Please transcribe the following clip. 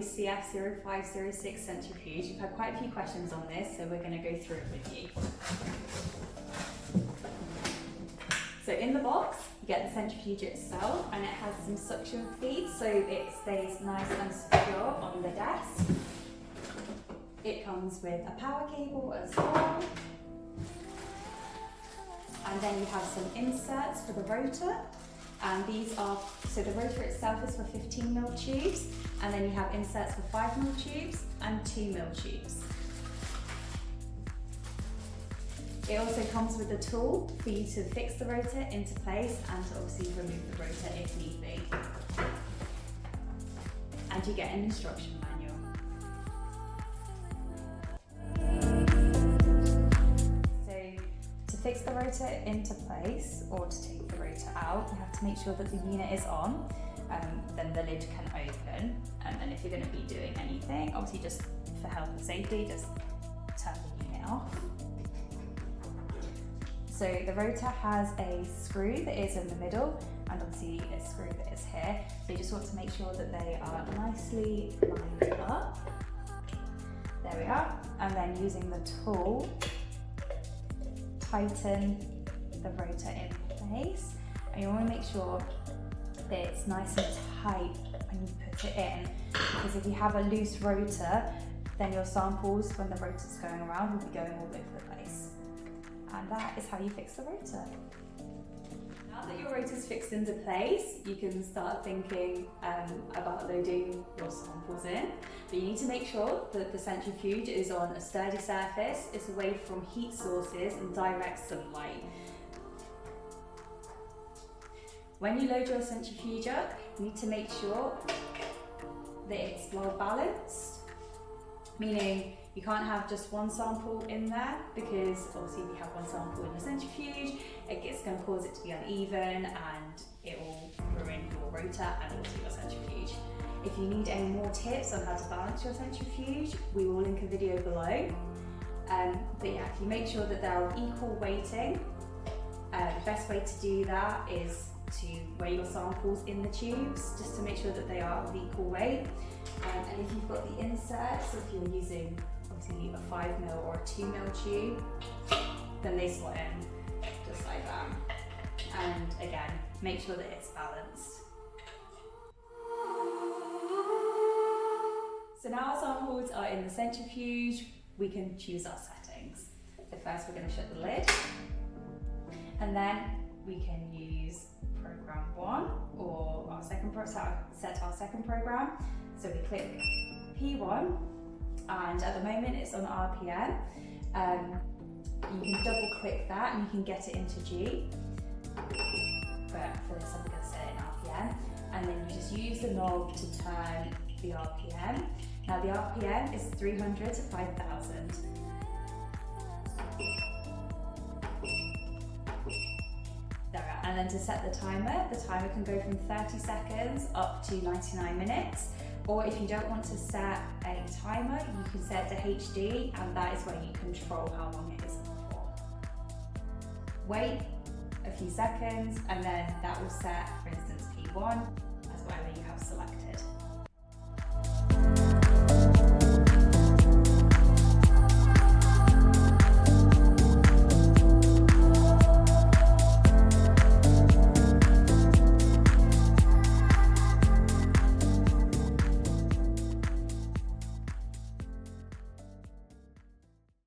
CF0506 centrifuge. You've had quite a few questions on this, so we're going to go through it with you. So in the box, you get the centrifuge itself, and it has some suction feet, so it stays nice and secure on the desk. It comes with a power cable as well. And then you have some inserts for the rotor. And these are, so the rotor itself is for 15mm tubes, and then you have inserts for 5mm tubes and 2mm tubes. It also comes with a tool for you to fix the rotor into place and to obviously remove the rotor if need be. And you get an instruction manual. So to fix the rotor into place or to take the rotor out, you have to make sure that the unit is on, then the lid can open, and then if you're going to be doing anything, obviously just for health and safety, just turn the unit off. So the rotor has a screw that is in the middle and obviously a screw that is here. So you just want to make sure that they are nicely lined up. There we are. And then using the tool, tighten the rotor in place. And you want to make sure that it's nice and tight when you put it in, because if you have a loose rotor, then your samples, when the rotor's going around, will be going all over the place. And that is how you fix the rotor. Now that your rotor's fixed into place, you can start thinking about loading your samples in. But you need to make sure that the centrifuge is on a sturdy surface, it's away from heat sources and direct sunlight. When you load your centrifuge up, you need to make sure that it's well balanced, meaning you can't have just one sample in there, because obviously if you have one sample in the centrifuge, it's going to cause it to be uneven and it will ruin your rotor and also your centrifuge. If you need any more tips on how to balance your centrifuge, we will link a video below. But yeah, if you make sure that they're of equal weighting, the best way to do that is to weigh your samples in the tubes, just to make sure that they are of equal weight. And if you've got the inserts, if you're using obviously a 5mm or a 2mm tube, then they slot in just like that. And again, make sure that it's balanced. So now our samples are in the centrifuge, we can choose our settings. So first we're going to shut the lid, and then we can use program 1 or our second set our second program. So we click P1, and at the moment it's on RPM. You can double click that and you can get it into G, but for this I'm going to set it in RPM, and then you just use the knob to turn the RPM. Now the RPM is 300 to 5000. There, and then to set the timer can go from 30 seconds up to 99 minutes. Or if you don't want to set a timer, you can set to HD, and that is where you control how long it is for. Wait a few seconds, and then that will set, for instance, P1 as whatever you have selected.